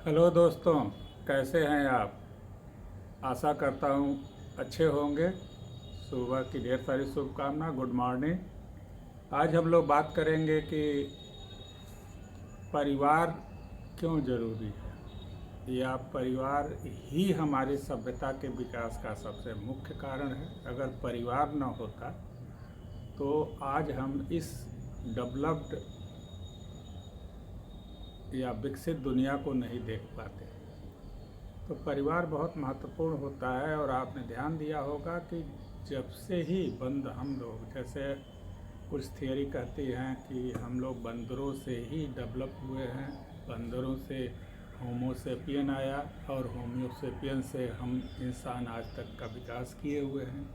Hello दोस्तों, कैसे हैं आप। आशा करता हूँ अच्छे होंगे। सुबह की ढेर सारी शुभकामना, गुड मॉर्निंग। आज हम लोग बात करेंगे कि परिवार क्यों ज़रूरी है, या परिवार ही हमारी सभ्यता के विकास का सबसे मुख्य कारण है। अगर परिवार न होता तो आज हम इस डेवलप्ड या विकसित दुनिया को नहीं देख पाते। तो परिवार बहुत महत्वपूर्ण होता है, और आपने ध्यान दिया होगा कि जब से ही हम लोग, जैसे कुछ थियरी कहती हैं कि हम लोग बंदरों से ही डेवलप हुए हैं। बंदरों से होमोसेपियन आया, और होमोसेपियन से हम इंसान आज तक का विकास किए हुए हैं।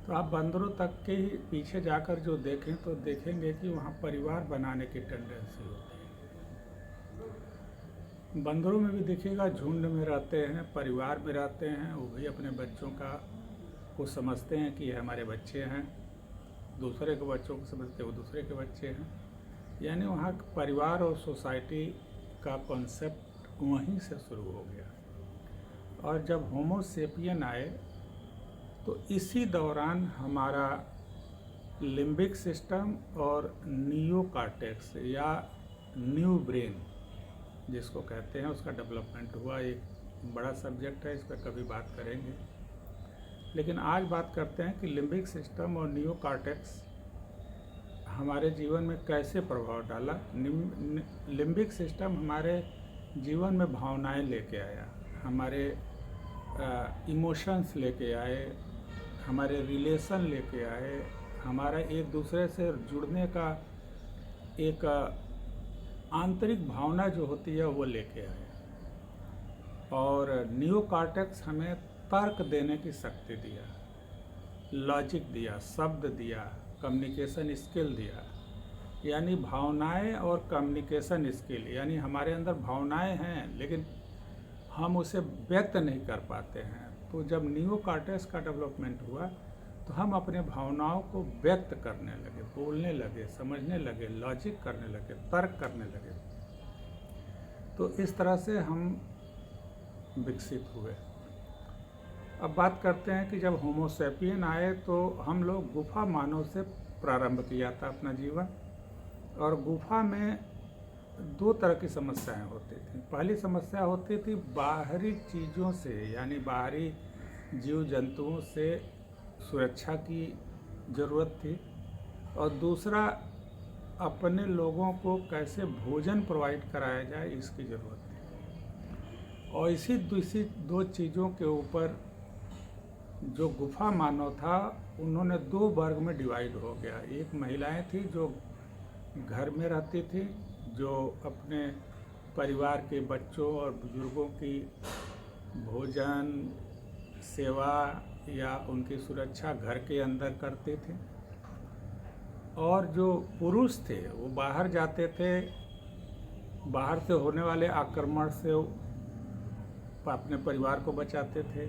तो आप बंदरों तक के ही पीछे जाकर जो देखें तो देखेंगे कि वहाँ परिवार बनाने की टेंडेंसी होती है। बंदरों में भी देखिएगा, झुंड में रहते हैं, परिवार में रहते हैं। वो भी अपने बच्चों को समझते हैं कि ये हमारे बच्चे हैं, दूसरे के बच्चों को समझते हैं वो दूसरे के बच्चे हैं। यानी वहाँ परिवार और सोसाइटी का कॉन्सेप्ट वहीं से शुरू हो गया। और जब होमोसेपियन आए तो इसी दौरान हमारा लिम्बिक सिस्टम और नियोकॉर्टेक्स या न्यू ब्रेन जिसको कहते हैं, उसका डेवलपमेंट हुआ। एक बड़ा सब्जेक्ट है, इस पर कभी बात करेंगे। लेकिन आज बात करते हैं कि लिम्बिक सिस्टम और नियोकॉर्टेक्स हमारे जीवन में कैसे प्रभाव डाला। लिम्बिक सिस्टम हमारे जीवन में भावनाएं लेके आया, हमारे इमोशंस लेके आए, हमारे रिलेशन लेके आए, हमारा एक दूसरे से जुड़ने का एक आंतरिक भावना जो होती है वो लेके आए। और नियोकॉर्टेक्स हमें तर्क देने की शक्ति दिया, लॉजिक दिया, शब्द दिया, कम्युनिकेशन स्किल दिया। यानी भावनाएं और कम्युनिकेशन स्किल, यानी हमारे अंदर भावनाएं हैं लेकिन हम उसे व्यक्त नहीं कर पाते हैं। तो जब नियोकॉर्टेक्स का डेवलपमेंट हुआ तो हम अपने भावनाओं को व्यक्त करने लगे, बोलने लगे, समझने लगे, लॉजिक करने लगे, तर्क करने लगे। तो इस तरह से हम विकसित हुए। अब बात करते हैं कि जब होमोसेपियन आए तो हम लोग गुफा मानव से प्रारंभ किया था अपना जीवन। और गुफा में दो तरह की समस्याएं होती थी। पहली समस्या होती थी बाहरी चीज़ों से, यानी बाहरी जीव जंतुओं से सुरक्षा की ज़रूरत थी। और दूसरा, अपने लोगों को कैसे भोजन प्रोवाइड कराया जाए इसकी ज़रूरत थी। और इसी दो चीज़ों के ऊपर जो गुफा मानव था, उन्होंने दो वर्ग में डिवाइड हो गया। एक महिलाएं थी जो घर में रहती थी, जो अपने परिवार के बच्चों और बुजुर्गों की भोजन, सेवा या उनकी सुरक्षा घर के अंदर करते थे। और जो पुरुष थे वो बाहर जाते थे, बाहर से होने वाले आक्रमण से अपने परिवार को बचाते थे।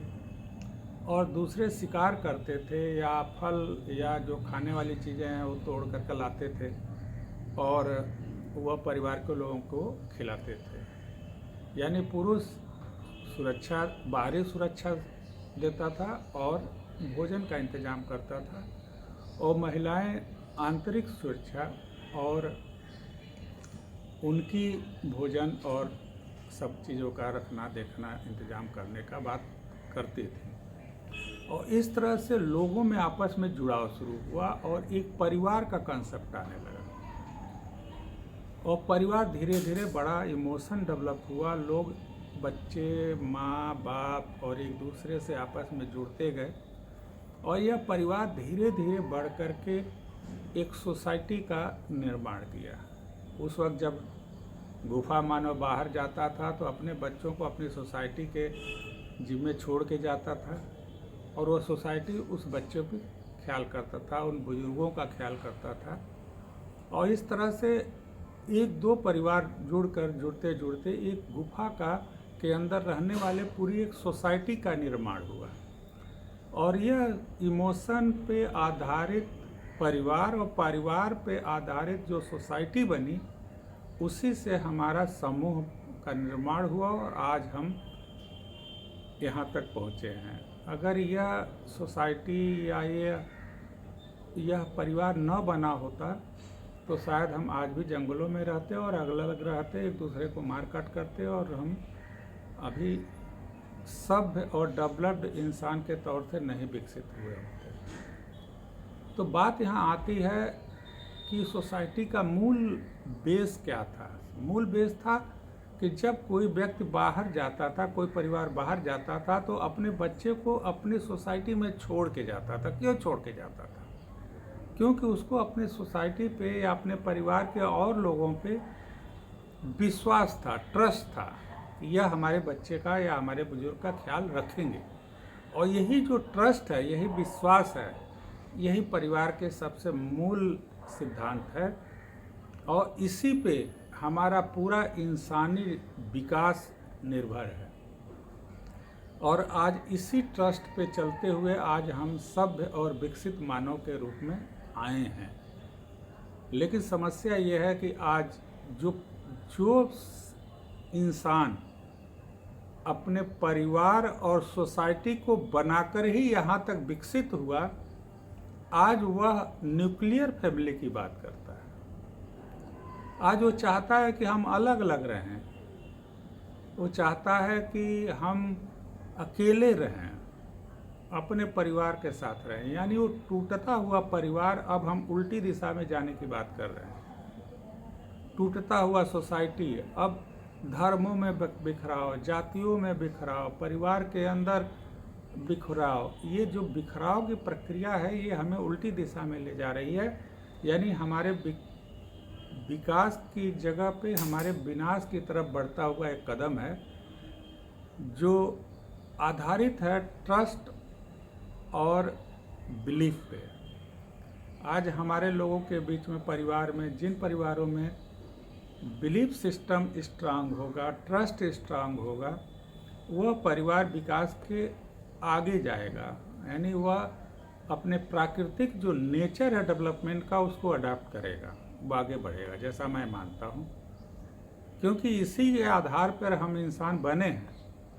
और दूसरे शिकार करते थे, या फल या जो खाने वाली चीज़ें हैं वो तोड़ कर लाते थे और वह परिवार के लोगों को खिलाते थे। यानी पुरुष सुरक्षा, बाहरी सुरक्षा देता था और भोजन का इंतजाम करता था, और महिलाएं आंतरिक सुरक्षा और उनकी भोजन और सब चीज़ों का रखना, देखना, इंतजाम करने का बात करती थी। और इस तरह से लोगों में आपस में जुड़ाव शुरू हुआ और एक परिवार का कंसेप्ट आने लगा। और परिवार धीरे धीरे बड़ा इमोशन डेवलप हुआ। लोग, बच्चे, माँ बाप और एक दूसरे से आपस में जुड़ते गए, और यह परिवार धीरे धीरे बढ़ कर के एक सोसाइटी का निर्माण किया। उस वक्त जब गुफा मानव बाहर जाता था तो अपने बच्चों को अपनी सोसाइटी के जिम्मे छोड़ के जाता था, और वह सोसाइटी उस बच्चों की ख्याल करता था, उन बुजुर्गों का ख्याल करता था। और इस तरह से एक दो परिवार जुड़ते जुड़ते एक गुफा के अंदर रहने वाले पूरी एक सोसाइटी का निर्माण हुआ। और यह इमोशन पे आधारित परिवार और परिवार पे आधारित जो सोसाइटी बनी, उसी से हमारा समूह का निर्माण हुआ और आज हम यहाँ तक पहुँचे हैं। अगर यह सोसाइटी या यह परिवार न बना होता तो शायद हम आज भी जंगलों में रहते और अलग अलग रहते, एक दूसरे को मार काट करते और हम अभी सभ्य और डेवलप्ड इंसान के तौर से नहीं विकसित हुए होते। तो बात यहाँ आती है कि सोसाइटी का मूल बेस क्या था। मूल बेस था कि जब कोई व्यक्ति बाहर जाता था, कोई परिवार बाहर जाता था तो अपने बच्चे को अपनी सोसाइटी में छोड़ के जाता था। क्यों छोड़ के जाता था? क्योंकि उसको अपने सोसाइटी पे या अपने परिवार के और लोगों पे विश्वास था, ट्रस्ट था, यह हमारे बच्चे का या हमारे बुजुर्ग का ख्याल रखेंगे। और यही जो ट्रस्ट है, यही विश्वास है, यही परिवार के सबसे मूल सिद्धांत है और इसी पे हमारा पूरा इंसानी विकास निर्भर है। और आज इसी ट्रस्ट पे चलते हुए आज हम सभ्य और विकसित मानव के रूप में आए हैं। लेकिन समस्या यह है कि आज जो इंसान अपने परिवार और सोसाइटी को बनाकर ही यहाँ तक विकसित हुआ, आज वह न्यूक्लियर फैमिली की बात करता है। आज वो चाहता है कि हम अलग अलग रहें, वो चाहता है कि हम अकेले रहें, अपने परिवार के साथ रहें। यानी वो टूटता हुआ परिवार अब हम उल्टी दिशा में जाने की बात कर रहे हैं। टूटता हुआ सोसाइटी अब धर्मों में बिखराव, जातियों में बिखराव, परिवार के अंदर बिखराव, ये जो बिखराव की प्रक्रिया है ये हमें उल्टी दिशा में ले जा रही है। यानी हमारे विकास की जगह पे हमारे विनाश की तरफ बढ़ता हुआ एक कदम है जो आधारित है ट्रस्ट और बिलीफ पे। आज हमारे लोगों के बीच में परिवार में जिन परिवारों में बिलीफ सिस्टम स्ट्रांग होगा, ट्रस्ट स्ट्रांग होगा, वह परिवार विकास के आगे जाएगा। यानी वह अपने प्राकृतिक जो नेचर है डेवलपमेंट का उसको अडॉप्ट करेगा, वो आगे बढ़ेगा, जैसा मैं मानता हूँ। क्योंकि इसी के आधार पर हम इंसान बने हैं।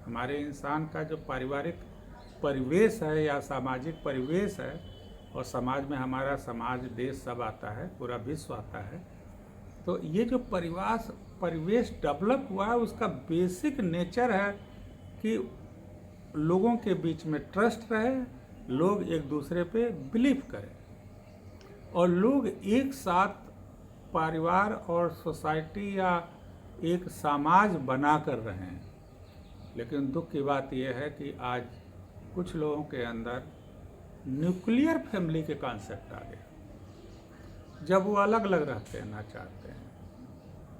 हमारे इंसान का जो पारिवारिक परिवेश है या सामाजिक परिवेश है, और समाज में हमारा समाज, देश सब आता है, पूरा विश्व आता है। तो ये जो परिवेश डेवलप हुआ है उसका बेसिक नेचर है कि लोगों के बीच में ट्रस्ट रहे, लोग एक दूसरे पे बिलीव करें और लोग एक साथ परिवार और सोसाइटी या एक समाज बनाकर रहें। लेकिन दुख की बात यह है कि आज कुछ लोगों के अंदर न्यूक्लियर फैमिली के कॉन्सेप्ट आ गया। जब वो अलग अलग रहते हैं, ना चाहते हैं,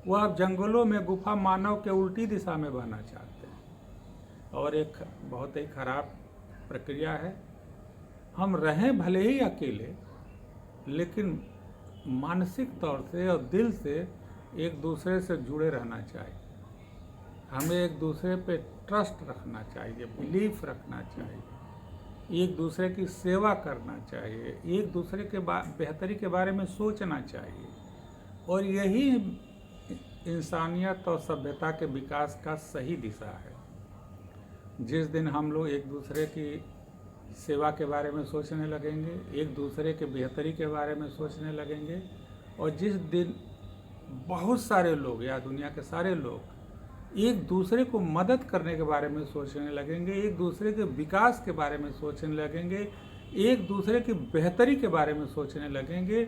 वह अब जंगलों में गुफा मानव के उल्टी दिशा में बहना चाहते हैं और एक बहुत ही खराब प्रक्रिया है। हम रहें भले ही अकेले, लेकिन मानसिक तौर से और दिल से एक दूसरे से जुड़े रहना चाहिए। हमें एक दूसरे पे ट्रस्ट रखना चाहिए, बिलीफ रखना चाहिए, एक दूसरे की सेवा करना चाहिए, एक दूसरे के बेहतरी के बारे में सोचना चाहिए। और यही इंसानियत और सभ्यता के विकास का सही दिशा है। जिस दिन हम लोग एक दूसरे की सेवा के बारे में सोचने लगेंगे, एक दूसरे के बेहतरी के बारे में सोचने लगेंगे, और जिस दिन बहुत सारे लोग या दुनिया के सारे लोग एक दूसरे को मदद करने के बारे में सोचने लगेंगे, एक दूसरे के विकास के बारे में सोचने लगेंगे, एक दूसरे की बेहतरी के बारे में सोचने लगेंगे,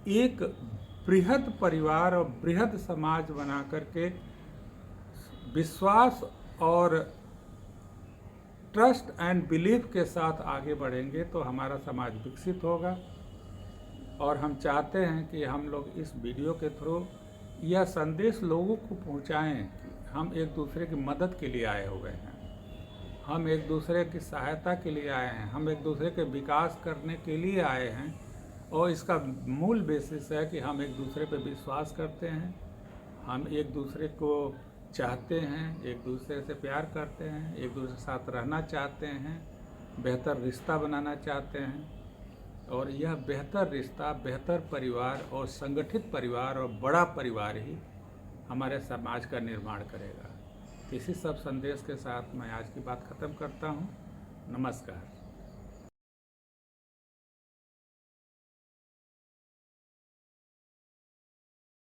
एक बृहद परिवार और बृहद समाज बना करके विश्वास और ट्रस्ट एंड बिलीफ के साथ आगे बढ़ेंगे तो हमारा समाज विकसित होगा। और हम चाहते हैं कि हम लोग इस वीडियो के थ्रू यह संदेश लोगों को पहुंचाएं कि हम एक दूसरे की मदद के लिए आए हुए हैं, हम एक दूसरे की सहायता के लिए आए हैं, हम एक दूसरे के विकास करने के लिए आए हैं। और इसका मूल बेसिस है कि हम एक दूसरे पे विश्वास करते हैं, हम एक दूसरे को चाहते हैं, एक दूसरे से प्यार करते हैं, एक दूसरे के साथ रहना चाहते हैं, बेहतर रिश्ता बनाना चाहते हैं। और यह बेहतर रिश्ता, बेहतर परिवार और संगठित परिवार और बड़ा परिवार ही हमारे समाज का निर्माण करेगा। इसी सब संदेश के साथ मैं आज की बात ख़त्म करता हूँ। नमस्कार।